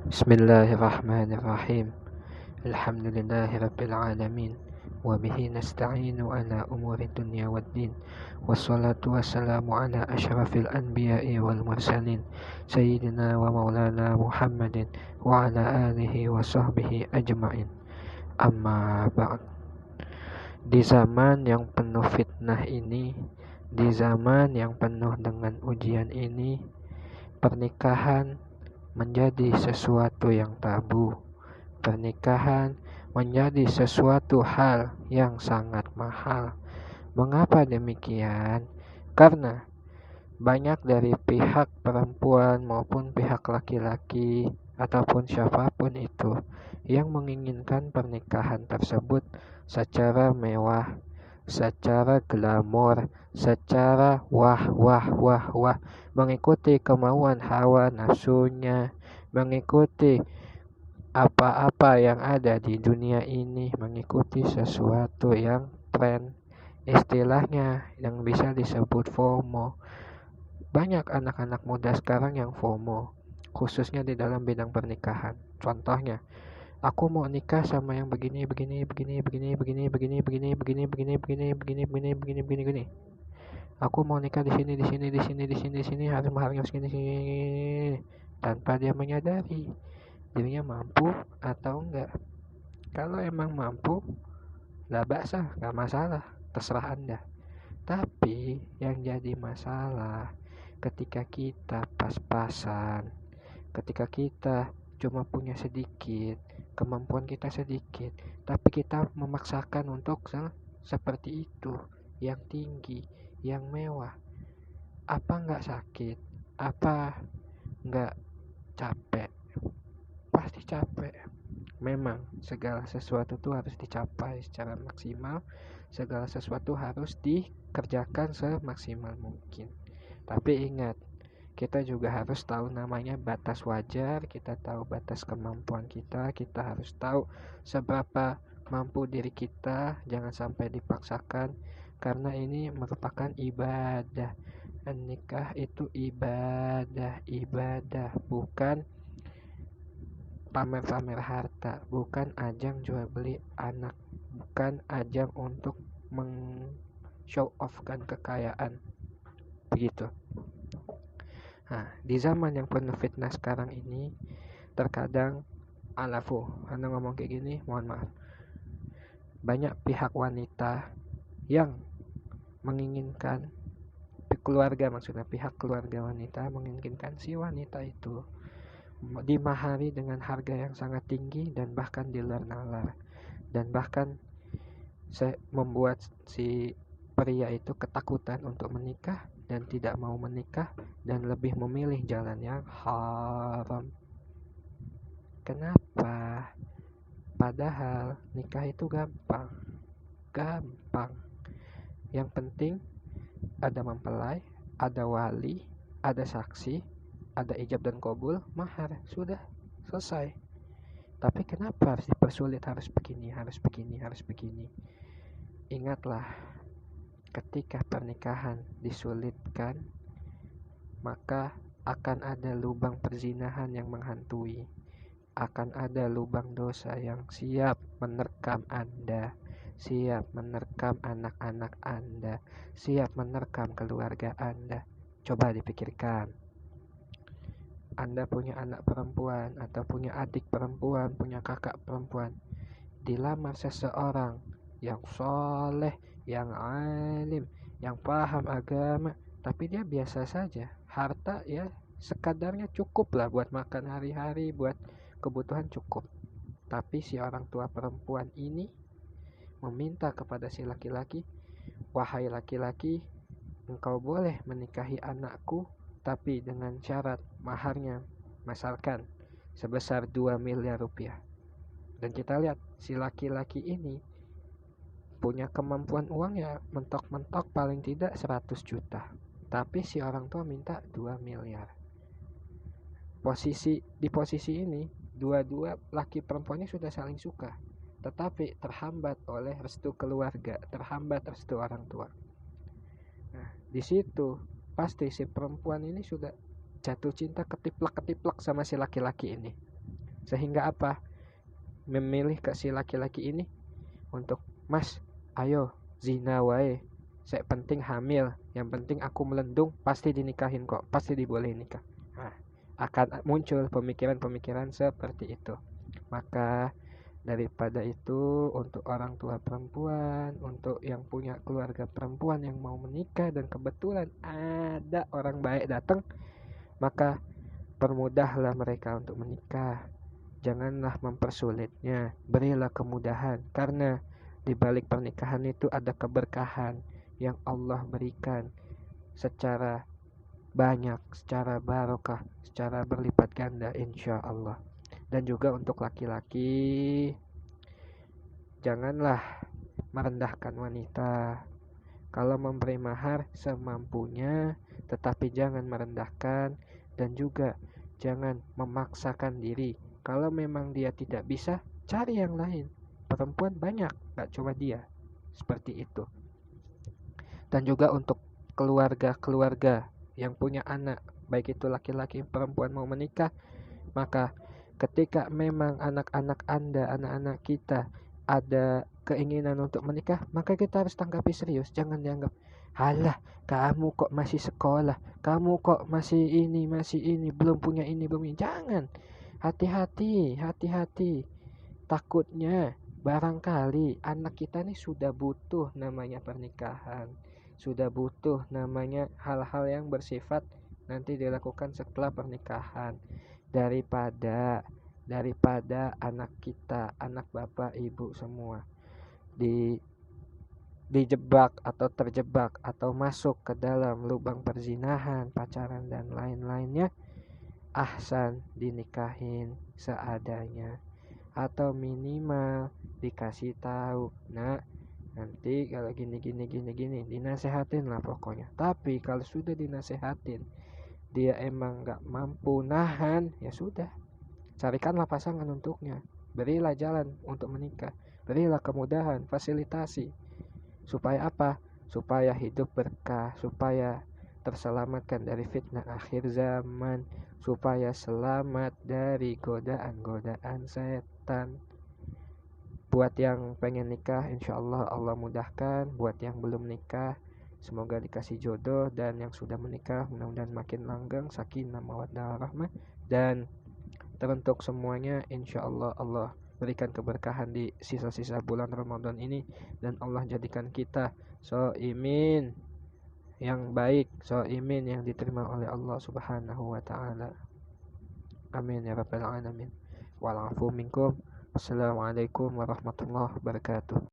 Bismillahirrahmanirrahim. Alhamdulillahirabbil alamin. Wa bihi nasta'inu ala umuri dunya waddin. Wassalatu wassalamu ala asyrafil anbiya'i wal mursalin sayyidina wa maulana Muhammadin wa ala alihi wa sahbihi ajma'in. Amma ba'd. Di zaman yang penuh fitnah ini, di zaman yang penuh dengan ujian ini, pernikahan menjadi sesuatu yang tabu. Pernikahan menjadi sesuatu hal yang sangat mahal. Mengapa demikian? Karena banyak dari pihak perempuan maupun pihak laki-laki ataupun siapapun itu yang menginginkan pernikahan tersebut secara mewah, secara glamor, secara wah, mengikuti kemauan hawa nafsunya, mengikuti apa-apa yang ada di dunia ini, mengikuti sesuatu yang tren, istilahnya yang bisa disebut FOMO. Banyak anak-anak muda sekarang yang FOMO, khususnya di dalam bidang pernikahan. Contohnya, aku mau nikah sama yang begini. Aku mau nikah di sini, harus mahalnya segini, tanpa dia menyadari dirinya mampu atau enggak. Kalau emang mampu, lah basah, nggak masalah, terserah Anda. Tapi yang jadi masalah ketika kita pas-pasan, ketika kita cuma punya sedikit, kemampuan kita sedikit, tapi kita memaksakan untuk seperti itu, yang tinggi, yang mewah. Apa nggak sakit? Apa nggak capek? Pasti capek. Memang segala sesuatu itu harus dicapai secara maksimal, segala sesuatu harus dikerjakan semaksimal mungkin. Tapi ingat, kita juga harus tahu namanya batas wajar, kita tahu batas kemampuan kita harus tahu seberapa mampu diri kita, jangan sampai dipaksakan, karena ini merupakan ibadah. Nikah itu ibadah, bukan pamer-pamer harta, bukan ajang jual beli anak, bukan ajang untuk show off kan kekayaan. Begitu. Nah, di zaman yang penuh fitnah sekarang ini, terkadang anda ngomong kayak gini, mohon maaf, banyak pihak wanita yang menginginkan pihak keluarga wanita menginginkan si wanita itu dimahari dengan harga yang sangat tinggi dan bahkan di luar nalar, dan bahkan membuat si pria itu ketakutan untuk menikah dan tidak mau menikah dan lebih memilih jalan yang haram. Kenapa? Padahal nikah itu gampang. Yang penting ada mempelai, ada wali, ada saksi, ada ijab dan kabul, mahar, sudah selesai. Tapi kenapa harus dipersulit, harus begini? Ingatlah, ketika pernikahan disulitkan, maka akan ada lubang perzinahan yang menghantui, akan ada lubang dosa yang siap menerkam Anda, siap menerkam anak-anak Anda, siap menerkam keluarga Anda. Coba dipikirkan, Anda punya anak perempuan atau punya adik perempuan, punya kakak perempuan, dilamar seseorang yang soleh, yang alim, yang paham agama, tapi dia biasa saja, harta ya sekadarnya cukup lah buat makan hari-hari, buat kebutuhan cukup. Tapi si orang tua perempuan ini meminta kepada si laki-laki, wahai laki-laki, engkau boleh menikahi anakku, tapi dengan syarat maharnya misalkan sebesar 2 miliar rupiah. Dan kita lihat si laki-laki ini punya kemampuan uang ya mentok-mentok paling tidak 100 juta. Tapi si orang tua minta 2 miliar. Di posisi ini, dua-dua laki perempuannya sudah saling suka, tetapi terhambat oleh restu keluarga, terhambat restu orang tua. Nah, di situ pasti si perempuan ini sudah jatuh cinta ketiplak sama si laki-laki ini. Sehingga apa? Memilih ke si laki-laki ini untuk, "Mas, ayo zina wae. Saya penting hamil, yang penting aku melendung, pasti dinikahin kok, pasti dibolehin nikah." Nah, akan muncul pemikiran-pemikiran seperti itu. Maka daripada itu, untuk orang tua perempuan, untuk yang punya keluarga perempuan yang mau menikah dan kebetulan ada orang baik datang, maka permudahlah mereka untuk menikah. Janganlah mempersulitnya, berilah kemudahan, karena di balik pernikahan itu ada keberkahan yang Allah berikan secara banyak, secara barokah, secara berlipat ganda insya Allah. Dan juga untuk laki-laki, janganlah merendahkan wanita. Kalau memberi mahar semampunya, tetapi jangan merendahkan, dan juga jangan memaksakan diri. Kalau memang dia tidak bisa, cari yang lain. Perempuan banyak, gak cuma dia. Seperti itu. Dan juga untuk keluarga-keluarga yang punya anak, baik itu laki-laki perempuan mau menikah, maka ketika memang anak-anak Anda, anak-anak kita ada keinginan untuk menikah, maka kita harus tanggapi serius. Jangan dianggap, "Halah, kamu kok masih sekolah, kamu kok masih ini, belum punya ini, belum ini." Jangan. Hati-hati, hati-hati. Takutnya barangkali anak kita nih sudah butuh namanya pernikahan, sudah butuh namanya hal-hal yang bersifat nanti dilakukan setelah pernikahan, daripada anak kita, anak bapak ibu semua dijebak atau terjebak atau masuk ke dalam lubang perzinahan, pacaran dan lain-lainnya. Ahsan dinikahin seadanya, atau minimal dikasih tahu, "Nah, nanti kalau gini dinasehatin lah pokoknya." Tapi kalau sudah dinasehatin dia emang gak mampu nahan, ya sudah, carikanlah pasangan untuknya, berilah jalan untuk menikah, berilah kemudahan, fasilitasi, supaya apa? Supaya hidup berkah, supaya terselamatkan dari fitnah akhir zaman, supaya selamat dari godaan-godaan setan. Buat yang pengen nikah, insya Allah Allah mudahkan. Buat yang belum nikah, semoga dikasih jodoh. Dan yang sudah menikah, mudah-mudahan makin langgeng, sakinah mawaddah rahmah. Dan teruntuk semuanya, insya Allah Allah berikan keberkahan di sisa-sisa bulan Ramadan ini. Dan Allah jadikan kita so'imin yang baik, so'imin yang diterima oleh Allah subhanahu wa ta'ala. Amin ya rabbal alamin. Wa'alafu minkum. Assalamualaikum warahmatullahi wabarakatuh.